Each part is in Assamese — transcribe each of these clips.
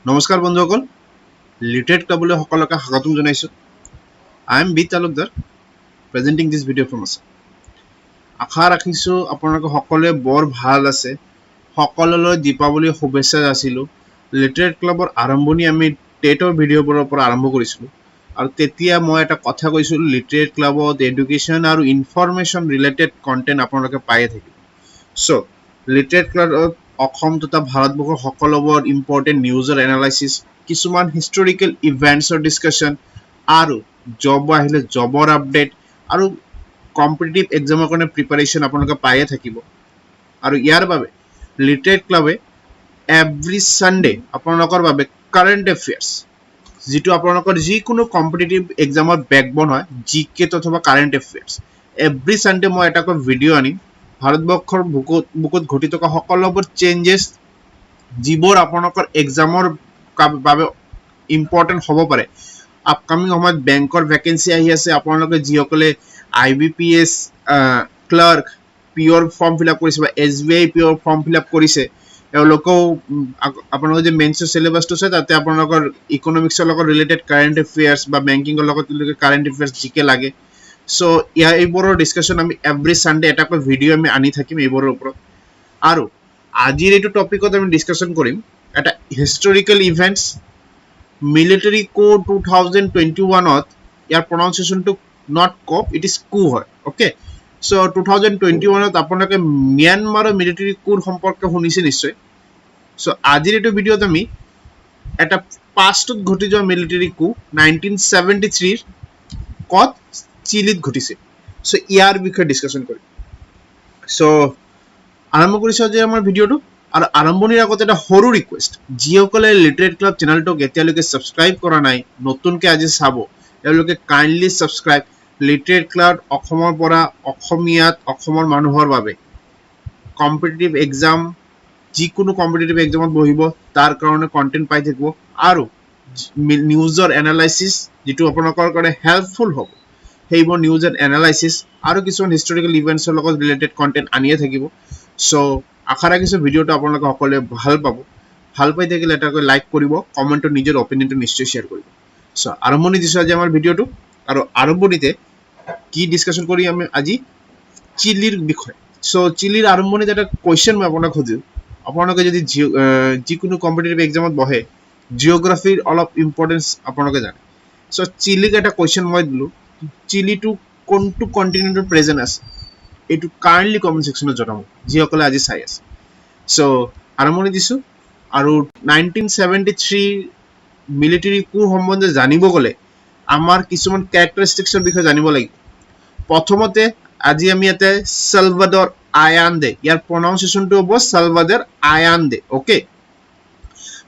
নমস্কাৰ বন্ধুসকল, লিটাৰেট ক্লাবলৈ সকলোকে স্বাগতম জনাইছোঁ। I am B Talukdar presenting this video' from Assam. আশা ৰাখিছোঁ আপোনালোকে সকলোৱে বৰ ভাল আছে। সকলোলৈ দীপাৱলীৰ শুভেচ্ছা যাচিলোঁ। লিটাৰেট ক্লাবৰ আৰম্ভণি আমি টেটৰ ভিডিঅ'বোৰৰ পৰা আৰম্ভ কৰিছিলোঁ আৰু তেতিয়া মই এটা কথা কৈছিলোঁ, লিটাৰেট ক্লাবত এডুকেশ্যন আৰু ইনফৰমেশ্যন ৰিলেটেড কণ্টেণ্ট আপোনালোকে পায়ে থাকিব। চ' লিটাৰেট ক্লাবত অসম তথা ভাৰতবৰ্ষৰ সকলোবোৰ ইম্পৰ্টেণ্ট নিউজৰ এনালাইচিছ, কিছুমান হিষ্টৰিকেল ইভেণ্টছৰ ডিছকাশ্যন আৰু জব আহিলে জবৰ আপডেট আৰু কম্পিটিটিভ এক্সামৰ কাৰণে প্ৰিপাৰেশ্যন আপোনালোকে পায়ে থাকিব। আৰু ইয়াৰ বাবে লিটাৰেট ক্লাবে এভৰি ছানডে আপোনালোকৰ বাবে কাৰেণ্ট এফেয়াৰ্ছ, যিটো আপোনালোকৰ যিকোনো কম্পিটিটিভ এক্সামৰ বেকবন হয়, জি কে অথবা কাৰেণ্ট এফেয়াৰ্ছ, এভৰি ছানডে মই এটাকৈ ভিডিঅ' আনিম। ভাৰতবৰ্ষৰ বুকুত ঘটি থকা সকলোবোৰ চেঞ্জেছ, যিবোৰ আপোনালোকৰ এক্সামৰ বাবে ইম্পৰ্টেণ্ট হ'ব পাৰে। আপকামিং সময়ত বেংকৰ ভেকেঞ্চি আহি আছে। আপোনালোকে যিসকলে IBPS ক্লাৰ্ক পিঅ'ৰ ফৰ্ম ফিল আপ কৰিছে বা SBI পিঅ'ৰ ফৰ্ম ফিল আপ কৰিছে, তেওঁলোকেও আপোনালোকে যে মেইনছৰ চিলেবাছটো আছে, তাতে আপোনালোকৰ ইকনমিক্সৰ লগত ৰিলেটেড কাৰেণ্ট এফেয়াৰ্ছ বা বেংকিঙৰ লগত কাৰেণ্ট এফেয়াৰ্ছ জিকে লাগে। চ' এইবোৰৰ ডিছকাশ্যন আমি এভৰি ছানডে এটাকৈ ভিডিঅ' আমি আনি থাকিম এইবোৰৰ ওপৰত। আৰু আজিৰ এইটো টপিকত আমি ডিছকাশ্যন কৰিম এটা হিষ্টৰিকেল ইভেণ্টছ, মিলিটাৰী কো 2021ত ইয়াৰ প্ৰনাউন্সিয়েশ্যনটো not cop, it is coup হয়। অ'কে, চ' 2021ত আপোনালোকে ম্যানমাৰৰ মিলিটাৰী কোৰ সম্পৰ্কে শুনিছে নিশ্চয়। চ' আজিৰ এইটো ভিডিঅ'ত আমি এটা পাষ্টত ঘটি যোৱা মিলিটাৰী কু 1973 ক'ত চিলিত ঘটিছিল। চ' ইয়াৰ বিষয়ে ডিছকাশ্যন কৰিম। চ' আৰম্ভ কৰিছোঁ আজি আমাৰ ভিডিঅ'টো। আৰু আৰম্ভণিৰ আগতে এটা সৰু ৰিকুৱেষ্ট, যিসকলে লিটাৰেট ক্লাব চেনেলটোক এতিয়ালৈকে ছাবস্ক্ৰাইব কৰা নাই, নতুনকৈ আজি চাব, তেওঁলোকে কাইণ্ডলি ছাবস্ক্ৰাইব। লিটাৰেট ক্লাব অসমৰ পৰা অসমীয়াত অসমৰ মানুহৰ বাবে কম্পিটিটিভ এক্সাম, যিকোনো কম্পিটিটিভ এক্সামত বহিব তাৰ কাৰণে কণ্টেণ্ট পাই থাকিব আৰু নিউজৰ এনালাইচিছ, যিটো আপোনালোকৰ কাৰণে হেল্পফুল হ'ব, সেইবোৰ নিউজৰ এনালাইচিছ আৰু কিছুমান হিষ্টৰিকেল ইভেণ্টছৰ লগত ৰিলেটেড কণ্টেণ্ট আনিয়ে থাকিব। চ' আশা ৰাখিছোঁ ভিডিঅ'টো আপোনালোকে সকলোৱে ভাল পাব। ভাল পাই থাকিলে এটাকৈ লাইক কৰিব, কমেণ্টত নিজৰ অপিনিয়নটো নিশ্চয় শ্বেয়াৰ কৰিব। চ' আৰম্ভণি দিছোঁ আজি আমাৰ ভিডিঅ'টো। আৰু আৰম্ভণিতে কি ডিছকাশ্যন কৰি আমি আজি চিলিৰ বিষয়ে। চ' চিলিৰ আৰম্ভণিত এটা কুৱেশ্যন মই আপোনাক সুধিম, আপোনালোকে যদি যিকোনো কম্পিটিটিভ এক্সামত বহে, জিঅ'গ্ৰাফিৰ অলপ ইম্পৰ্টেঞ্চ আপোনালোকে জানে। চ' চিলিক এটা কুৱেশ্যন মই দিলোঁ, চিলিটো কোনটো কণ্টিনেণ্টত প্ৰেজেণ্ট আছে, এইটো কাইণ্ডলি কমেণ্ট ছেকশ্যনত জনাব যিসকলে আজি চাই আছে। চ' আৰম্ভণি দিছোঁ। আৰু 1973 মিলিটাৰী কু সম্বন্ধে জানিব গ'লে আমাৰ কিছুমান কেৰেক্টাৰিষ্টিক্সৰ বিষয়ে জানিব লাগিব। প্ৰথমতে আজি আমি ইয়াতে সালভাডৰ আয়ান্দে, ইয়াৰ প্ৰনাউন্সিয়েশ্যনটো হ'ব সালভাডৰ আয়ান্দে। অ'কে,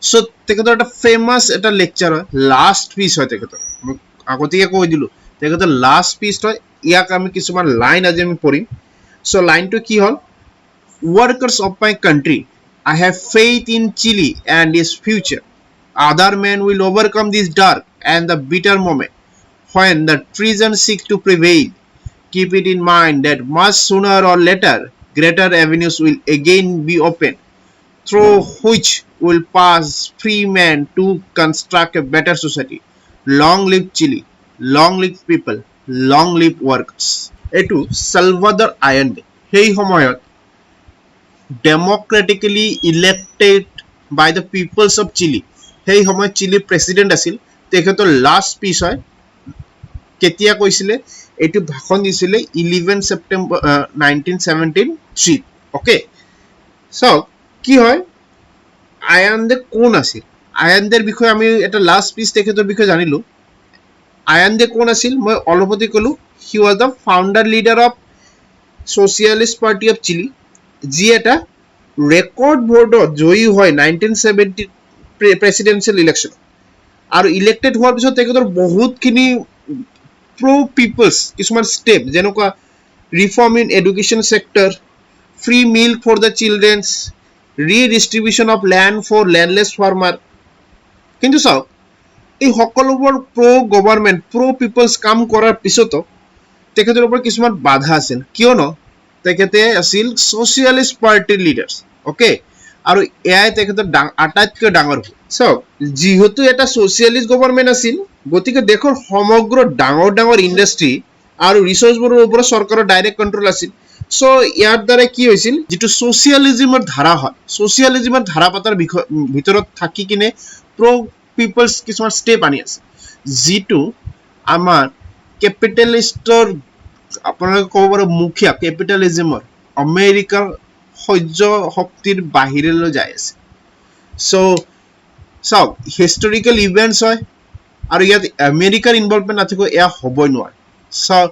চ' তেখেতৰ এটা ফেমাছ এটা লেকচাৰ হয়, লাষ্ট পিচ হয় তেখেতৰ। মই আগতীয়াকৈ কৈ দিলোঁ তেখেতৰ লাষ্ট পিচ হয়। ইয়াক আমি কিছুমান লাইন আজি আমি পঢ়িম। চ' লাইনটো কি হ'ল, workers of my country, I have faith in Chile and its future. Other men will overcome this dark and the bitter moment when the treason seeks to prevail. Keep it in mind that much sooner or later, greater avenues will again be opened, through which will pass free men to construct a better society. Long live Chile, long live people, long live workers. এইটো সালভাডৰ আয়ান্দে সেই সময়ত democratically elected by the peoples of Chile, সেই সময়ত চিলিৰ প্ৰেচিডেণ্ট আছিল। তেখেতৰ লাষ্ট স্পীচ হয়। কেতিয়া কৈছিলে এইটো ভাষণ দিছিলে 11 ছেপ্টেম্বৰ 1973। অ'কে, চাওক কি হয়, আয়ান্দে কোন আছিল। আয়ান্দেৰ বিষয়ে আমি এটা লাষ্ট স্পীচ তেখেতৰ বিষয়ে জানিলোঁ। আয়ান্দে কোন আছিল মই অলপতে ক'লোঁ, he was the founder leader of socialist party of Chile, যি এটা ৰেকৰ্ড ভোটত জয়ী হয় 1970 প্ৰেচিডেঞ্চিয়েল ইলেকশ্যন। আৰু ইলেক্টেড হোৱাৰ পিছত তেখেতৰ বহুতখিনি প্ৰ' পিপলছ কিছুমান ষ্টেপ, যেনেকুৱা reform in education sector, free milk for the childrens, redistribution of land for landless farmer. কিন্তু চাওক, এই সকলোবোৰ প্ৰ' গভৰ্ণমেণ্ট প্ৰ' পিপলছ কাম কৰাৰ পিছতো তেখেতৰ ওপৰত কিছুমান বাধা আছিল, কিয়নো তেখেতে আছিল ছ'চিয়েলিষ্ট পাৰ্টিৰ লিডাৰ্ছ। অ'কে, আৰু এয়াই তেখেতৰ আটাইতকৈ ডাঙৰ ভুল চাওক যিহেতু এটা ছ'চিয়েলিষ্ট গভৰ্ণমেণ্ট আছিল গতিকে দেশৰ সমগ্ৰ ডাঙৰ ডাঙৰ ইণ্ডাষ্ট্ৰী আৰু ৰিচৰ্চবোৰৰ ওপৰত চৰকাৰৰ ডাইৰেক্ট কণ্ট্ৰল আছিল চ' ইয়াৰ দ্বাৰা কি হৈছিল যিটো ছ'চিয়েলিজিমৰ ধাৰা হয় ছ'চিয়েলিজিমৰ ধাৰা পাতাৰ ভিতৰত থাকি কিনে পিপলছ কিছুমান ষ্টেপ আনি আছে যিটো আমাৰ কেপিটেলিষ্টৰ আপোনালোকে ক'ব পাৰে মুখীয়া কেপিটেলিজিমৰ আমেৰিকাৰ সহ্য শক্তিৰ বাহিৰলৈ যাই আছে চ' চাওক হিষ্টৰিকেল ইভেণ্টছ হয় আৰু ইয়াত আমেৰিকাৰ ইনভলভমেণ্ট নাথাকিব এয়া হ'বই নোৱাৰে চাওক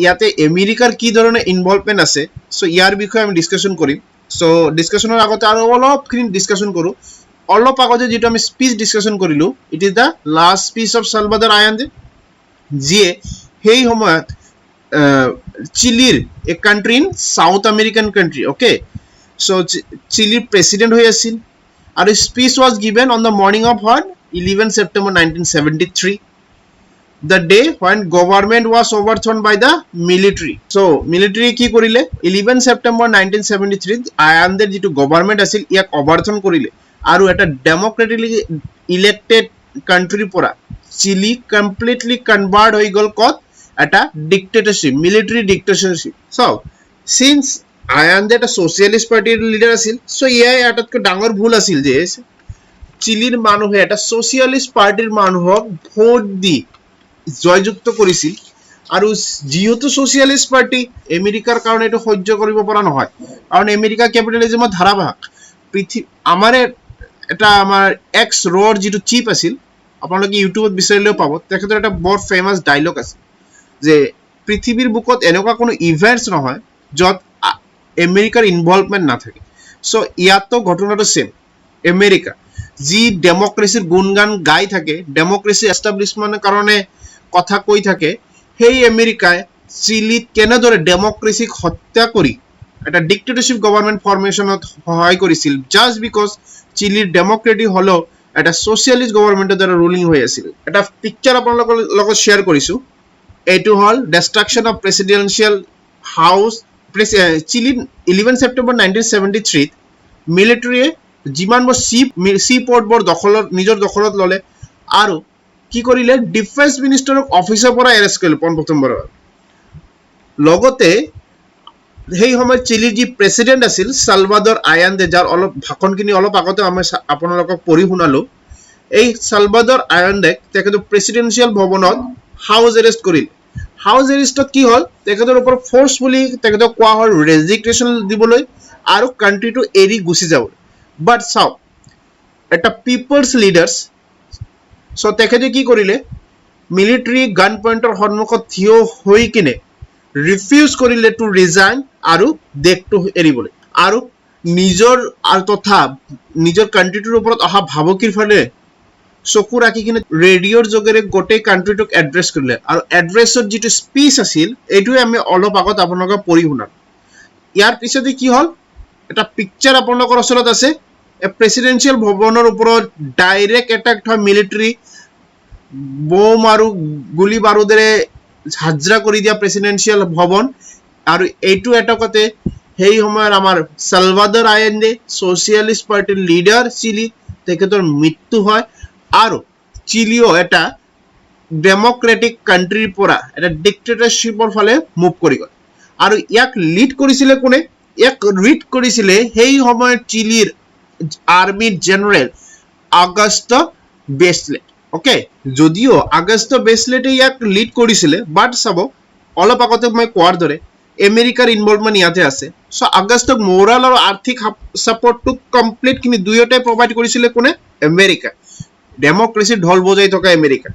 ইয়াতে আমেৰিকাৰ কি ধৰণে ইনভলভমেণ্ট আছে চ' ইয়াৰ বিষয়ে আমি ডিছকাশ্যন কৰিম চ' ডিছকাশ্যনৰ আগতে আৰু অলপখিনি ডিছকাশ্যন কৰোঁ অলপ আগতে যিটো আমি স্পীচ ডিছকাশ্যন কৰিলোঁ it is the last speech of Salvador Allende যিয়ে সেই সময়ত চিলিৰ a country in South American country okay so' চিলিৰ প্ৰেচিডেণ্ট হৈ আছিল আৰু speech was given on the morning of what 11 September 1973 the day when government was overthrown by the military so military কি কৰিলে 11 September 1973 আয়ান্দে যিটো গভৰ্ণমেণ্ট আছিল ইয়াক অভাৰথ্ৰন কৰিলে আৰু এটা ডেমক্ৰেটিকলি ইলেক্টেড কাণ্ট্ৰিৰ পৰা চিলি কমপ্লিটলি কনভাৰ্ট হৈ গ'ল ক'ত এটা ডিক্টেটৰশ্বিপ মিলিটাৰী ডিক্টেটৰশ্বিপ চাওক সিন্স আয়ান্দে এটা ছ'চিয়েলিষ্ট পাৰ্টিৰ লিডাৰ আছিল চ' ইয়াই আটাইতকৈ ডাঙৰ ভুল আছিল যে চিলিৰ মানুহে এটা ছ'চিয়েলিষ্ট পাৰ্টিৰ মানুহক ভোট দি জয়যুক্ত কৰিছিল আৰু যিহেতু ছ'চিয়েলিষ্ট পাৰ্টি আমেৰিকাৰ কাৰণে এইটো সহ্য কৰিব পৰা নহয় কাৰণ আমেৰিকা কেপিটেলিজিমৰ ধাৰাবাহক আমাৰ এক্স ৰ'ৰ যিটো চিফ আছিল আপোনালোকে ইউটিউবত বিচাৰিলেও পাব তেখেতৰ এটা বৰ ফেমাছ ডাইলগ আছে যে পৃথিৱীৰ বুকত এনেকুৱা কোনো ইভেণ্টছ নহয় য'ত আমেৰিকাৰ ইনভলভমেণ্ট নাথাকে চ' ইয়াতো ঘটনাটো ছেম আমেৰিকা যি ডেমক্ৰেচিৰ গুণগান গাই থাকে ডেমক্ৰেচি এষ্টাব্লিছমেণ্টৰ কাৰণে কথা কৈ থাকে সেই আমেৰিকাই চিলিত কেনেদৰে ডেমক্ৰেচিক হত্যা কৰি এটা ডিক্টেটৰশ্বিপ গভৰ্ণমেণ্ট ফৰ্মেশ্যনত সহায় কৰিছিল জাষ্ট বিকজ চিলিৰ ডেমক্ৰেটিক হ'লেও এটা ছ'চিয়েলিষ্ট গভৰ্ণমেণ্টৰ দ্বাৰা ৰুলিং হৈ আছিল এটা পিকচাৰ আপোনালোকৰ লগত শ্বেয়াৰ কৰিছোঁ এইটো হ'ল ডেষ্ট্ৰাকশ্যন অফ প্ৰেচিডেঞ্চিয়েল হাউচ চিলিত 11 September 1973 মিলিটাৰীয়ে যিমানবোৰ চি পৰ্টবোৰ নিজৰ দখলত ল'লে আৰু কি কৰিলে ডিফেন্স মিনিষ্টাৰক অফিচৰ পৰা এৰেষ্ট কৰিলে পোনপ্ৰথমবাৰৰ লগতে সেই সময়ত চিলিৰ যি প্ৰেচিডেণ্ট আছিল ছালভাডৰ আয়ান্দে যাৰ অলপ ভাষণখিনি অলপ আগতে আমি আপোনালোকক পঢ়ি শুনালোঁ এই ছালভাডৰ আয়ান্দে তেখেতৰ প্ৰেচিডেঞ্চিয়েল ভৱনত হাউচ এৰেষ্ট কৰিলে হাউচ এৰেষ্টত কি হ'ল তেখেতৰ ওপৰত ফ'ৰ্চফুলি তেখেতক কোৱা হ'ল ৰেজিগনেশ্যন দিবলৈ আৰু কাণ্ট্ৰিটো এৰি গুচি যাবলৈ বাট চাওক এটা পিপলছ লিডাৰ্ছ চ' তেখেতে কি কৰিলে মিলিটাৰী গান পইণ্টৰ সন্মুখত থিয় হৈ কিনে ৰিফিউজ কৰিলে টু ৰিজাইন আৰু দেশটো এৰিবলৈ আৰু নিজৰ তথা নিজৰ কাণ্ট্ৰিটোৰ ওপৰত অহা ভাবুকিৰ ফালে চকু ৰাখি কিনে ৰেডিঅ'ৰ যোগেৰে গোটেই কাণ্ট্ৰিটোক এড্ৰেছ কৰিলে আৰু এড্ৰেছত যিটো স্পীচ আছিল এইটোৱে আমি অলপ আগত আপোনালোকক পঢ়ি শুনাম ইয়াৰ পিছতে কি হ'ল এটা পিকচাৰ আপোনালোকৰ ওচৰত আছে প্ৰেচিডেঞ্চিয়েল ভৱনৰ ওপৰত ডাইৰেক্ট এটাক হয় মিলিটাৰী বোম আৰু গুলি বাৰুদেৰে হাজৰা কৰি দিয়া প্ৰেচিডেঞ্চিয়েল ভৱন আৰু এইটো এটকতে সেই সময়ৰ আমাৰ ছালভাডৰ আয়ান্দে ছ'চিয়েলিষ্ট পাৰ্টিৰ লিডাৰ চিলি তেখেতৰ মৃত্যু হয় আৰু চিলিও এটা ডেমক্ৰেটিক কাণ্ট্ৰিৰ পৰা এটা ডিক্টেটৰশ্বিপৰ ফালে মুভ কৰি গ'ল আৰু ইয়াক লিড কৰিছিলে কোনে ইয়াক লিড কৰিছিলে সেই সময়ত চিলিৰ আৰ্মিৰ জেনেৰেল আগষ্ট বেছলেট অ'কে যদিও আগষ্ট বেছলেটে ইয়াক লিড কৰিছিলে বাট চাব অলপ আগতে মই কোৱাৰ দৰে আমেৰিকাৰ ইনভলভমেণ্ট ইয়াতে আছে চ' আগষ্টক ম'ৰাল আৰু আৰ্থিক ছাপৰ্টটো কমপ্লিটখিনি দুয়োটাই প্ৰভাইড কৰিছিলে কোনে আমেৰিকা ডেমক্ৰেচিৰ ঢল বজাই থকা আমেৰিকা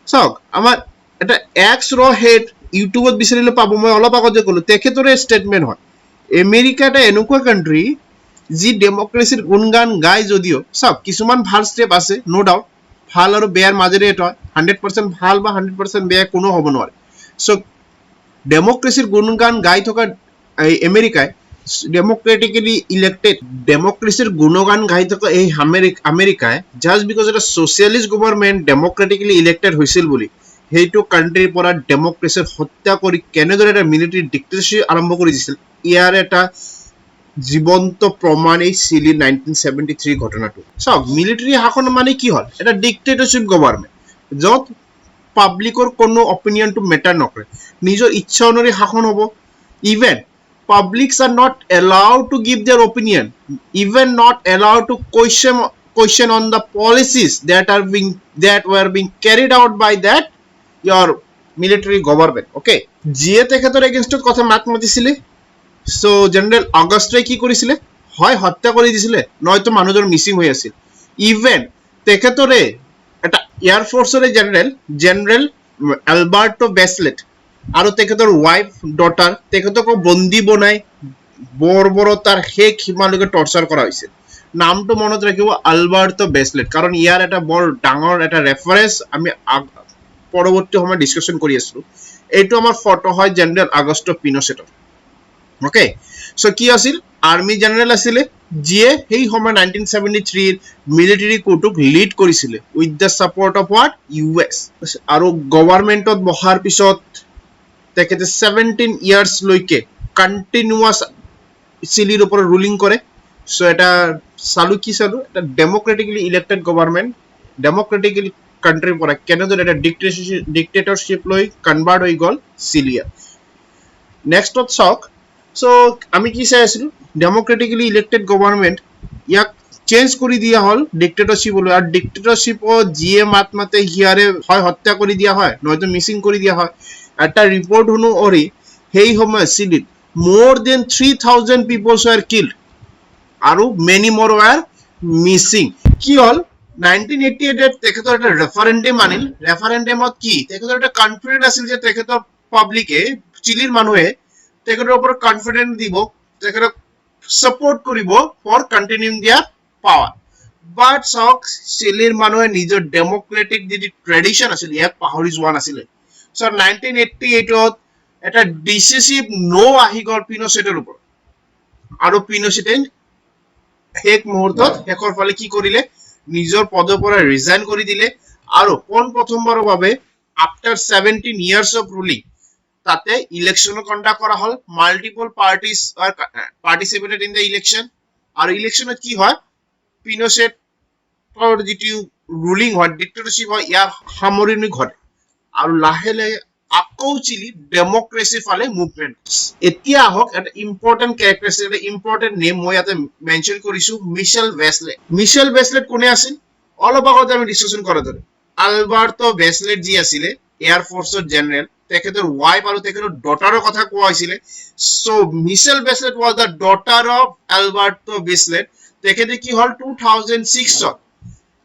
চাওক আমাৰ এটা এক্স ৰ হেড ইউটিউবত বিচাৰিলে পাব মই অলপ আগতে ক'লোঁ তেখেতৰে ষ্টেটমেণ্ট হয় আমেৰিকা এটা এনেকুৱা কাণ্ট্ৰি যি ডেমক্ৰেচিৰ গুণগান গাই যদিও চাওক কিছুমান ভাল ষ্টেপ আছে ন' ডাউট ভাল আৰু বেয়াৰ মাজেৰে এটা 100% ভাল বা 100% বেয়া কোনো হ'ব নোৱাৰে চ' ডেমক্ৰেচিৰ গুণগান গাই থকা আমেৰিকাই ডেমক্ৰেটিকেলি ইলেক্টেড ডেমক্ৰেচিৰ গুণগান গাই থকা এই আমেৰিকাই জাষ্ট বিকজ এটা ছ'চিয়েলিষ্ট গভৰ্ণমেণ্ট ডেমক্ৰেটিকেলি ইলেক্টেড হৈছিল বুলি সেইটো কাণ্ট্ৰিৰ পৰা ডেমক্ৰেচিৰ হত্যা কৰি কেনেদৰে এটা মিলিটাৰী ডিক্টেটৰশ্বিপ আৰম্ভ কৰি দিছিল ইয়াৰ এটা জীৱন্ত প্ৰমাণ এই চিলি 1973 ঘটনাটো চাওক মিলিটাৰী শাসন মানে কি হ'ল এটা ডিক্টেটৰশ্বিপ গভৰ্ণমেণ্ট য'ত পাব্লিকৰ কোনো অপিনিয়নটো মেটাৰ নকৰে নিজৰ ইচ্ছা অনুসৰি শাসন হ'ব even publics are not allowed to give their opinion even not allowed to question on the policies that were being carried out by that your military government okay যিয়ে তেখেতৰ এগেইনষ্টত কথা মাত মাতিছিলে সো জেনাৰেল আগস্টে কি কৰিছিলে হয় হত্যা কৰি দিছিলে নয়তো মানুহজন মিসিং হৈ আছিল ইভেন তেখেতৰে এটা এয়াৰ ফোৰ্সৰ জেনাৰেল এলবাৰ্টো বেসলেট আৰু তেখেতৰ ওয়াইফ ডটাৰ তেখেতক বন্দী বনাই বৰ্বৰতাৰ শেষ সীমালৈকে টৰ্চাৰ কৰা হৈছিল নামটো মনত ৰাখিব আলবাৰ্টো বেসলেট কাৰণ ইয়াৰ এটা বৰ ডাঙৰ এটা ৰেফাৰেন্স আমি পৰৱৰ্তী সময় ডিসকাশন কৰি আছিলো এইটো আমাৰ ফটো হয় জেনাৰেল আগস্টো পিনোচেটৰ ওকে সো কি আছিল আৰ্মি জেনাৰেল আছিলে যিয়ে সেই সময় 1973 মিলিটাৰী কোৰ্টক লিড কৰিছিলে with the support of what US আৰু গভৰ্ণমেণ্টত বহাৰ পিছত তেখেতে 17 ইয়াৰ্স লৈকে কন্টিনিউয়াস চিলিৰ ওপৰত ৰুলিং কৰে সো এটা চালু এটা ডেমোক্ৰেটিকলি ইলেক্টেড গভৰ্ণমেণ্ট ডেমোক্ৰেটিকলি কান্ট্ৰিৰ পৰা কেনেদৰে এটা ডিক্টেটৰশ্বিপ লৈ কনভাৰ্ট হৈ গল চিলিয়া নেক্সটত চাওক সো আমি কি চাই আছিলো ডেমোক্ৰেটিকলি ইলেক্টেড গভৰ্ণমেণ্ট ইয়াক চেঞ্জ কৰি দিয়া হল ডিক্টেটৰশ্বিপ লৈ আৰু ডিক্টেটৰশ্বিপত যিয়ে মাত মাতে হিয়াৰে হয় হত্যা কৰি দিয়া হয় নয়তো মিসিং কৰি দিয়া হয় একটা ৰিপোৰ্ট অনুসৰি সেই সময় চিলিত more than 3000 people were killed আৰু many more were missing কি হল 1988 তেখেতৰ এটা ৰেফাৰেন্ডাম আনিল ৰেফাৰেন্ডামত কি তেখেতৰ এটা কনফিডেন্স আছিল যে তেখেতৰ পাব্লিকে চিলিৰ মানুহে তেখেতৰ ওপৰত কনফিডেন্স দিব তেখেতক সাপোৰ্ট কৰিব ফৰ কন্টিনিউইং দেয়াৰ পাৱাৰ বাট চাওক চিলিৰ মানুহে নিজৰ ডেমোক্ৰেটিক যি ট্ৰেডিশন আছিল ইয়াক পাহৰি যোৱা নাছিলে So 1988 এটা ডিসিসিভ নো আহি গল পিনোচেটৰ ওপৰত আৰু পিনোচেটে এক মুহূৰ্তত শেষৰ ফালে কি কৰিলে নিজৰ পদৰ পৰা ৰিজাইন কৰি দিলে আৰু প্ৰথমবাৰৰ বাবে আফটাৰ 17 ইয়াৰ্স অফ ৰুলিং তাতে ইলেকশন কন্ডাক্ট কৰা হল multiple parties are participated in the election আৰু ইলেকশনত কি হয় পিনোচেট যিটো ৰুলিং হয় ডিক্টেটৰশ্বিপ হয় ইয়াৰ সামৰণি ঘটে আৰু লাহে লাহে আকৌ চিলি ডেমোক্ৰেসি ফালে মুভমেন্ট এতিয়া আহক এটা ইম্পৰ্টেন্ট ক্যাৰেক্টাৰিষ্টিক এটা ইম্পৰ্টেন্ট নেম মই ইয়াতে মেনশন কৰিছো মিশেল বেসলেট কোনে আছিল অলপ আগতে আমি ডিসকাশন কৰা দৰে আলবাৰ্টো বেসলেট যি আছিল এয়াৰ ফোৰ্সৰ জেনাৰেল তেখেতৰ ওয়াইফ আৰু তেখেতৰ ডটাৰৰ কথা কোৱা হৈছিল so Michelle Bachelet was the daughter of Alberto Bachelet তেখেতে কি হল 2006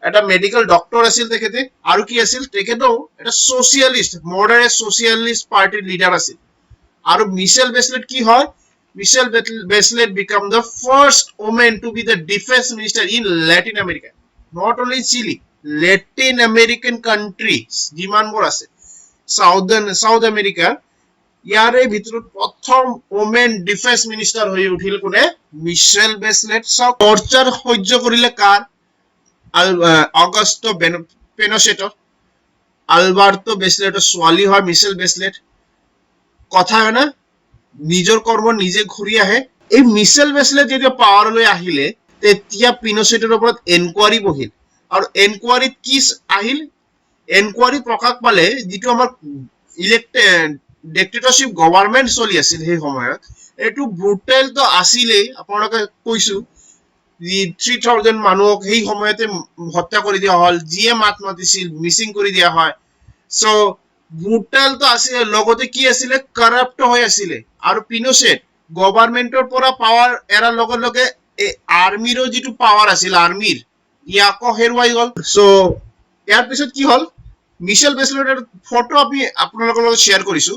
এটা মেডিকেল ডক্টৰ আছিল তেখেতে আৰু কি আছিল তেখেতেও এটা সোশিয়ালিস্ট মডাৰেট সোশিয়ালিস্ট পাৰ্টিৰ লিডাৰ আছিল আৰু মিশেল বেসলেট কি হয় Michelle Bachelet become the first women to be the defence minister in Latin America not only Chile Latin American country যিমানবোৰ আছে সাউথ আমেৰিকাৰ ইয়াৰে ভিতৰত প্ৰথম ওমেন ডিফেন্স মিনিস্টাৰ হৈ উঠিল কোনে মিশেল বেসলেট টৰ্চাৰ সহ্য কৰিলে কাৰ অগস্টো পিনোচেটৰ আলবাৰ্টো বেসলেটৰ ছোৱালী হয় মিশেল বেসলেট কথা হয় না নিজৰ কৰ্ম নিজে ঘূৰি আহে এই মিশেল বেসলেট যেতিয়া পাৱাৰলৈ আহিলে তেতিয়া পিনোচেটৰ ওপৰত এনকুৱাৰী বহিল আৰু এনকুৱাৰীত কি আহিল এনকুৱাৰী প্ৰকাশ পালে যিটো আমাৰ ডিক্টেটৰশ্বিপ গভৰ্ণমেণ্ট চলি আছিল সেই সময়ত এইটো ব্ৰুটেল তো আছিলেই আপোনালোকে কৈছো 3000 মানুহক সেই সময়তে হত্যা কৰি দিয়া হল যিয়ে মাত মাতিছিল মিসিং কৰি দিয়া হয় সো ব্ৰুটেল তো আছিল লগতে কি আছিল কৰাপ্ট হৈ আছিল আৰু পিনোচেট গভৰ্ণমেণ্টৰ পৰা পাৱাৰ এৰা লগে লগে এই আৰ্মিৰো যিটো পাৱাৰ আছিল আৰ্মিৰ ইয়াকো হেৰুৱাই গল সো ইয়াৰ পিছত কি হল মিশেল বেসলেটৰ ফটো আমি আপোনালোকৰ লগত শেয়াৰ কৰিছো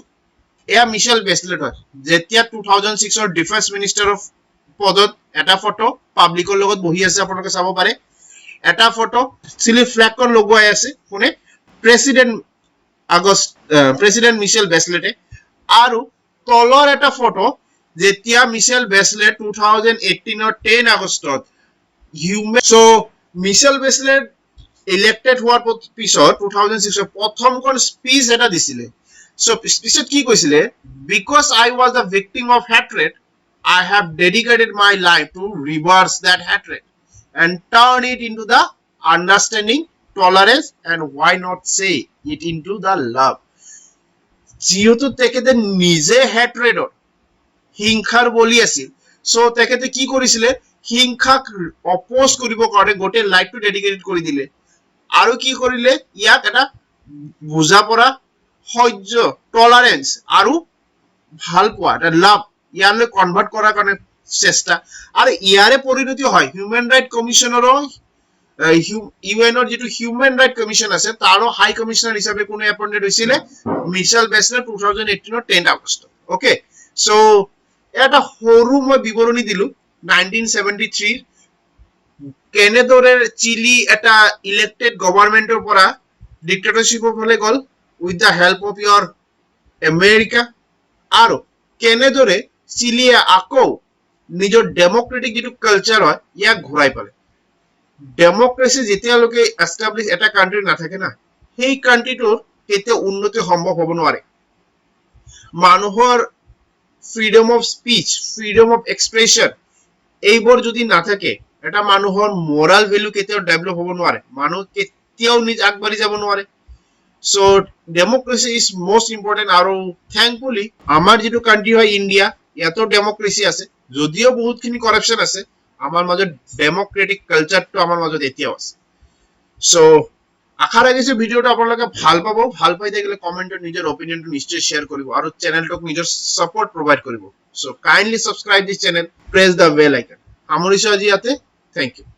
এয়া মিশেল বেসলেট হয় যেতিয়া 2006 ৰ ডিফেন্স মিনিষ্টাৰ অফ পদত এটা ফটো পাব্লিকৰ লগত বহি আছে আপোনালোকে চাব পাৰে এটা ফটো চিলি ফ্ল্যাগৰ লগোৱাই আছে কোনে প্ৰেসিডেন্ট মিশেল বেসলেটে আৰু তলৰ এটা ফটো যেতিয়া মিশেল বেসলেট 2018 ৰ 10 আগষ্টত সো মিশেল বেসলেট ইলেক্টেড হোৱাৰ পিছত 2006 প্ৰথমখন স্পিচ এটা দিছিলে সো স্পিচত কি কৈছিলে because I was the victim of hatred I have dedicated my life to reverse that hatred and turn it into the understanding, tolerance, and why not say it into the love. যিহেতু তেখেতে নিজে হেট্ৰেডৰ হিংসাৰ বলি আছিল, চ' তেখেতে কি কৰিছিলে, হিংসাক অপ'জ কৰিব কাৰণে গোটেই লাইফটো ডেডিকেটেড কৰি দিলে আৰু কি কৰিলে, ইয়াক এটা বুজা পৰা, সহ্য, টলাৰেন্স আৰু ভাল পোৱা, এটা লাভ ইয়ালৈ কনভাৰ্ট কৰাৰ কাৰণে চেষ্টা, আৰু ইয়াৰে পৰিণতি হয় হিউমেন ৰাইট কমিশ্যনৰো, ইউএনৰ যিটো হিউমেন ৰাইট কমিশ্যন আছে তাৰো হাই কমিশ্যনাৰ হিচাপে কোনে এপইণ্টেড হৈছিলে, মিচেল বেচলাৰ 2018 10 আগষ্ট। অকে, চ' এটা সৰু মই বিৱৰণী দিলো 1973 কেনেদৰে চিলি এটা ইলেক্টেড গভৰ্ণমেণ্টৰ পৰা ডিক্টেটৰশ্বিপৰ ফালে গ'ল with the help of your America, আৰু কেনেদৰে চিলিয়ে আকৌ নিজৰ ডেমক্ৰেটিক যিটো কালচাৰ হয় ইয়াক ঘূৰাই পালে। ডেমক্ৰেসি যেতিয়ালৈকে এষ্টাব্লিছ এটা কাণ্ট্ৰি নাথাকে না, সেই কাণ্ট্ৰিটোৰ কেতিয়াও উন্নতি সম্ভৱ হ'ব নোৱাৰে। মানুহৰ freedom of speech, freedom of expression এইবোৰ যদি নাথাকে, এটা মানুহৰ মৰাল ভেলু কেতিয়াও ডেভেলপ হ'ব নোৱাৰে, মানুহ কেতিয়াও নিজ আগবাঢ়ি যাব নোৱাৰে। চ' ডেমক্ৰেসি ইজ মোষ্ট ইম্পৰ্টেণ্ট, আৰু থেংকফুলি আমাৰ যিটো কাণ্ট্ৰি হয় ইণ্ডিয়া, ইয়াতো ডেমক্ৰেসি আছে, যদিও বহুতখিনি কৰাপশ্যন আছে, আমাৰ মাজত ডেমক্ৰেটিক কালচাৰটো আমাৰ মাজত এতিয়াও আছে। চ' আশা ৰাখিছো ভিডিঅ'টো আপোনালোকে ভাল পাব, ভাল পাই থাকিলে কমেণ্টত নিজৰ অপিনিয়নটো নিশ্চয় শ্বেয়াৰ কৰিব আৰু চেনেলটোক নিজৰ ছাপোৰ্ট প্ৰভাইড কৰিব। So' kindly subscribe this channel, press the bell icon. সামৰিছো আজি ইয়াতে, থেংক ইউ।